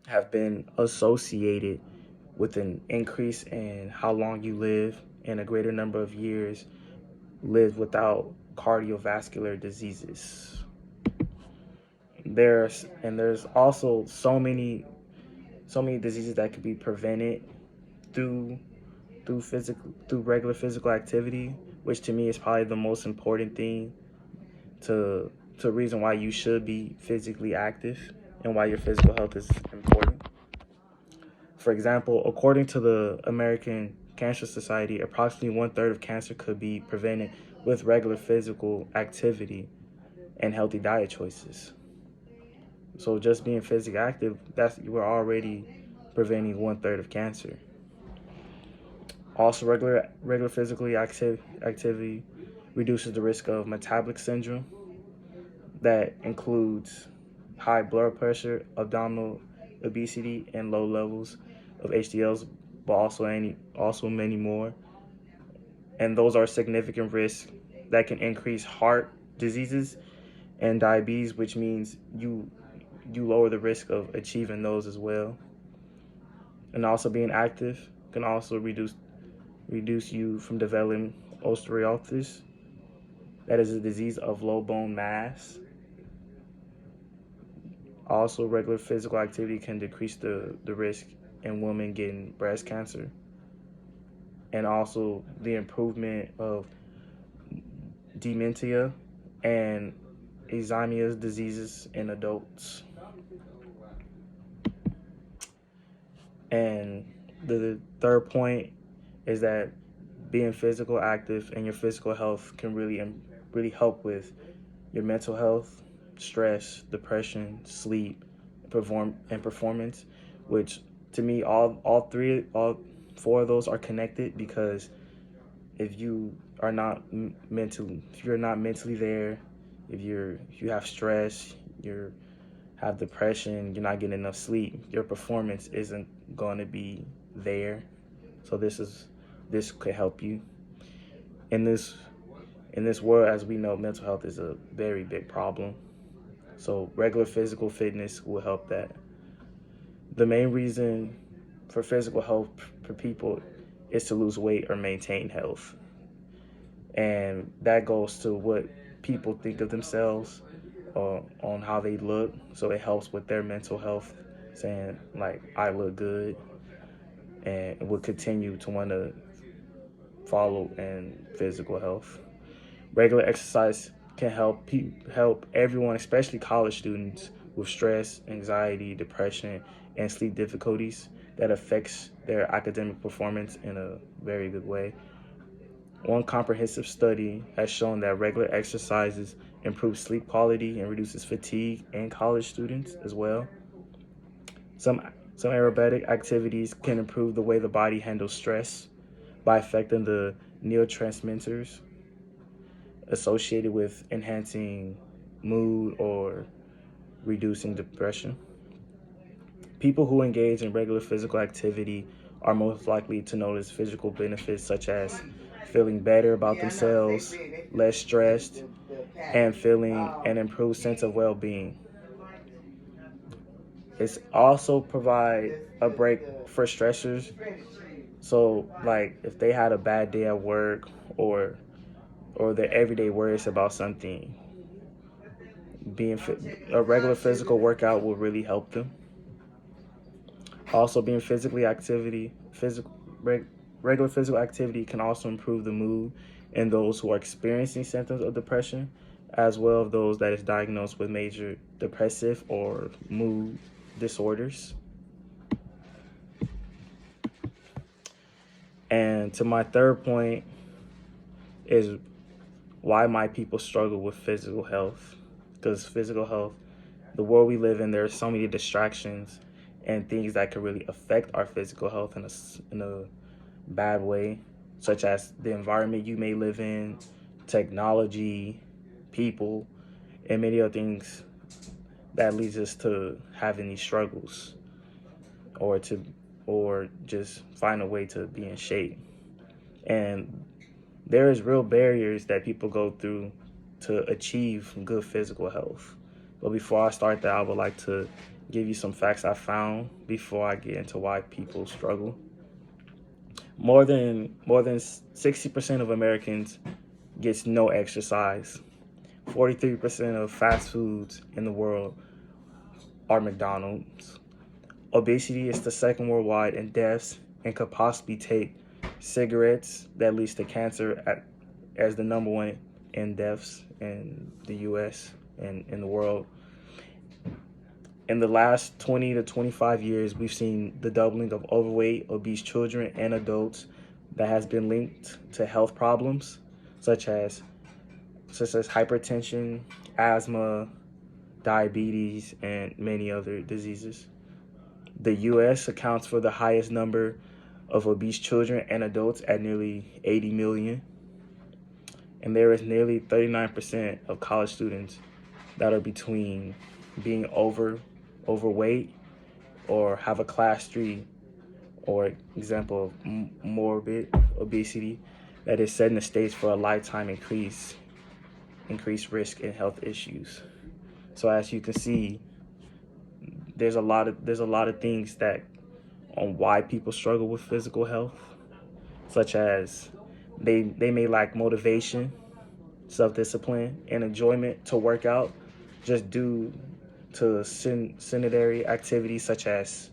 have been associated with an increase in how long you live and a greater number of years lived without cardiovascular diseases. There's also so many diseases that could be prevented through through regular physical activity, which to me is probably the most important thing to reason why you should be physically active and why your physical health is important. For example, according to the American Cancer Society, approximately one third of cancer could be prevented with regular physical activity and healthy diet choices. So just being physically active, that's we're already preventing one third of cancer. Also, regular physically activity reduces the risk of metabolic syndrome. That includes high blood pressure, abdominal obesity, and low levels of HDLs, but also many more. And those are significant risks that can increase heart diseases and diabetes, which means you lower the risk of achieving those as well. And also being active can also reduce you from developing osteoarthritis. That is a disease of low bone mass. Also, regular physical activity can decrease the risk in women getting breast cancer, and also the improvement of dementia and Alzheimer's diseases in adults. And the third point is that being physical active and your physical health can really help with your mental health, stress, depression, sleep, performance, which to me all four of those are connected, because if you are not if you're not mentally there, if you have stress, you have depression, you're not getting enough sleep, your performance isn't going to be there. So this could help you in this world. As we know, mental health is a very big problem. So regular physical fitness will help that. The main reason for physical health for people is to lose weight or maintain health. And that goes to what people think of themselves, on how they look. So it helps with their mental health, saying like, I look good, and will continue to want to follow in physical health. Regular exercise can help everyone, especially college students, with stress, anxiety, depression, and sleep difficulties that affects their academic performance in a very good way. One comprehensive study has shown that regular exercises improve sleep quality and reduces fatigue in college students as well. Some some aerobatic activities can improve the way the body handles stress by affecting the neurotransmitters associated with enhancing mood or reducing depression. People who engage in regular physical activity are most likely to notice physical benefits such as feeling better about themselves, less stressed, and feeling an improved sense of well-being. It's also provide a break for stressors. So, like if they had a bad day at work, or their everyday worries about something, being a regular physical workout will really help them. Also, being physically activity, physical regular physical activity can also improve the mood in those who are experiencing symptoms of depression, as well as those that is diagnosed with major depressive or mood disorders. And to my third point is why might people struggle with physical health? Because physical health, the world we live in, there are so many distractions and things that can really affect our physical health in a bad way, such as the environment you may live in, technology, people, and many other things that leads us to having these struggles, or just find a way to be in shape. And there is real barriers that people go through to achieve good physical health. But before I start that, I would like to give you some facts I found before I get into why people struggle. More than 60% of Americans gets no exercise. 43% of fast foods in the world are McDonald's. Obesity is the second worldwide in deaths and could possibly take cigarettes that leads to cancer as the number one in deaths in the US and in the world. In the last 20 to 25 years, we've seen the doubling of overweight, obese children and adults that has been linked to health problems such as hypertension, asthma, diabetes, and many other diseases. The US accounts for the highest number of obese children and adults at nearly 80 million. And there is nearly 39% of college students that are between being overweight or have a class 3 or example of morbid obesity that is setting the stage for a lifetime increased risk in health issues. So as you can see, there's a lot of things that on why people struggle with physical health, such as they may lack motivation, self-discipline, and enjoyment to work out just due to sedentary activities such as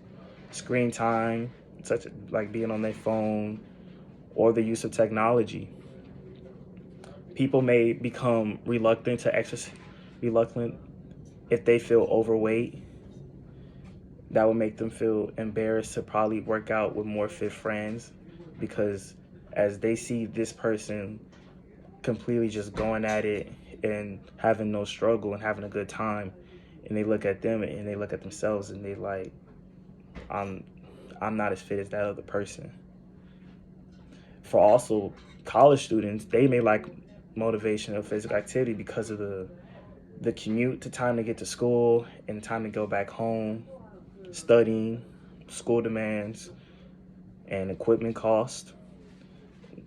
screen time, such like being on their phone or the use of technology. People may become reluctant to exercise, reluctant if they feel overweight. That would make them feel embarrassed to probably work out with more fit friends because as they see this person completely just going at it and having no struggle and having a good time, and they look at them and they look at themselves and they like, I'm I'm not as fit as that other person. For also college students, they may like motivation of physical activity because of the commute to time to get to school and time to go back home, studying, school demands, and equipment cost,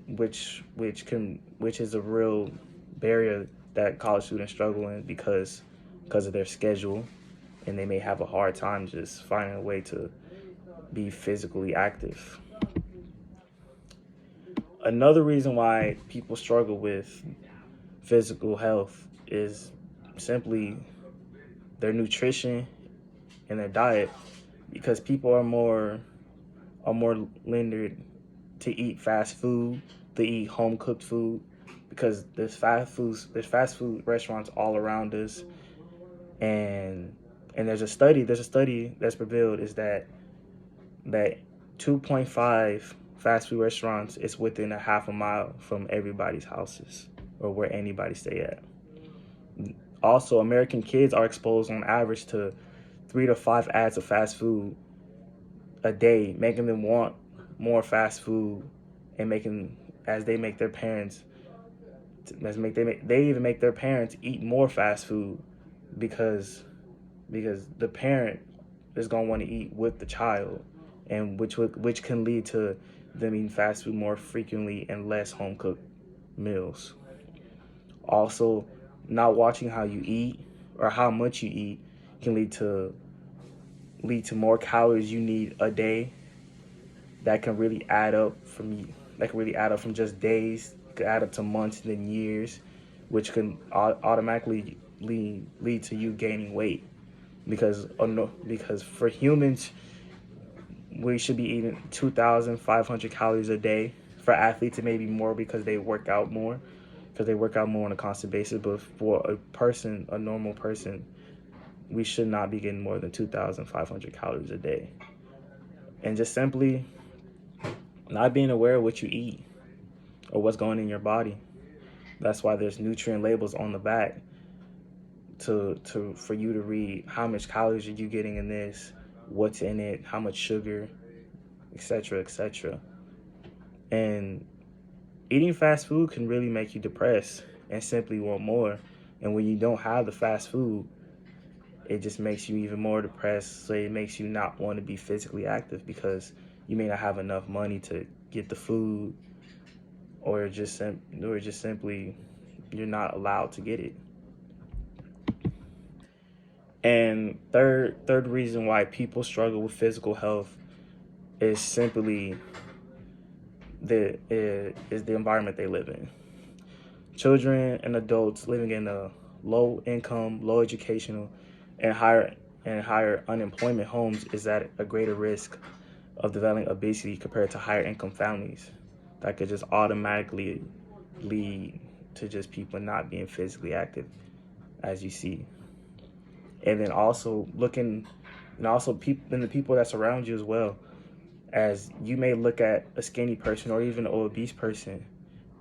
which is a real barrier that college students struggle in because of their schedule, and they may have a hard time just finding a way to be physically active. Another reason why people struggle with physical health is simply their nutrition and their diet, because people are more leaning to eat fast food, to eat home cooked food, because there's fast food restaurants all around us, and there's a study that's revealed is that 2.5 fast food restaurants is within a half a mile from everybody's houses or where anybody stay at. Also, American kids are exposed on average to 3 to 5 ads of fast food a day, making them want more fast food, and making as they make their parents they even make their parents eat more fast food because the parent is gonna want to eat with the child, and which can lead to them eating fast food more frequently and less home cooked meals. Also, not watching how you eat or how much you eat can lead to more calories you need a day that can really add up from just days, could add up to months and then years, which can automatically lead to you gaining weight because no, because for humans we should be eating 2,500 calories a day. For athletes, it may be more because they work out more on a constant basis. But for a normal person, we should not be getting more than 2,500 calories a day. And just simply not being aware of what you eat or what's going in your body. That's why there's nutrient labels on the back to for you to read how much calories are you getting in this, what's in it, how much sugar, etc., etc. And eating fast food can really make you depressed and simply want more. And when you don't have the fast food, it just makes you even more depressed. So it makes you not want to be physically active because you may not have enough money to get the food, or just simply you're not allowed to get it. And third reason why people struggle with physical health is simply is the environment they live in. Children and adults living in a low income, low educational, and higher unemployment homes is at a greater risk of developing obesity compared to higher income families. That could just automatically lead to just people not being physically active, as you see. And then also people and the people that surround you as well. As you may look at a skinny person or even an obese person,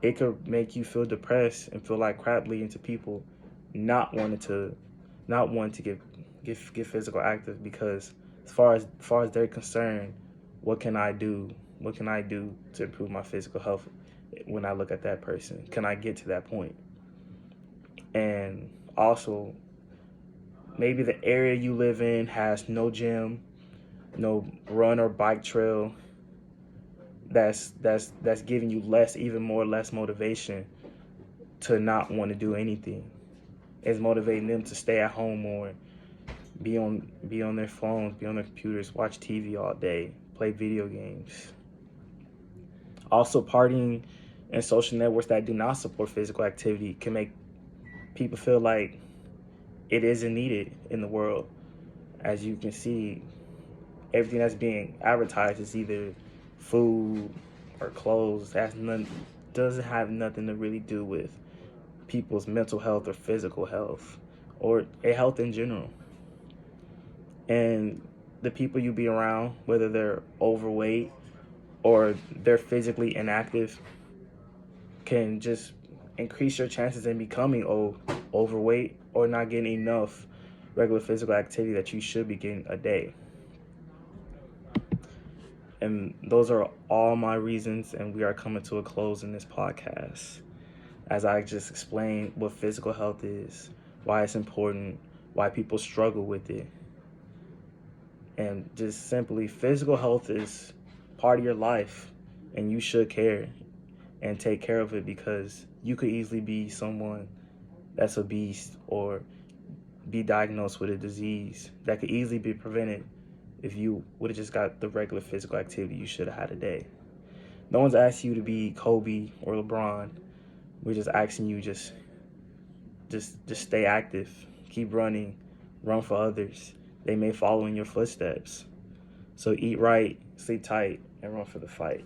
it could make you feel depressed and feel like crap, leading to people not wanting to get physical active, because as far as they're concerned, what can I do? What can I do to improve my physical health when I look at that person? Can I get to that point? And also, maybe the area you live in has no gym, no run or bike trail. That's giving you less motivation to not want to do anything. It's motivating them to stay at home more, be on their phones, be on their computers, watch TV all day, play video games. Also, partying and social networks that do not support physical activity can make people feel like it isn't needed in the world. As you can see, everything that's being advertised is either food or clothes. Doesn't have nothing to really do with people's mental health or physical health or a health in general. And the people you be around, whether they're overweight or they're physically inactive, can just increase your chances in becoming overweight or not getting enough regular physical activity that you should be getting a day. And those are all my reasons, and we are coming to a close in this podcast. As I just explained what physical health is, why it's important, why people struggle with it. And just simply, physical health is part of your life, and you should care and take care of it, because you could easily be someone that's obese or be diagnosed with a disease that could easily be prevented if you would have just got the regular physical activity you should have had a day. No one's asking you to be Kobe or LeBron. We're just asking you just stay active, keep running, run for others. They may follow in your footsteps. So eat right, sleep tight, and run for the fight.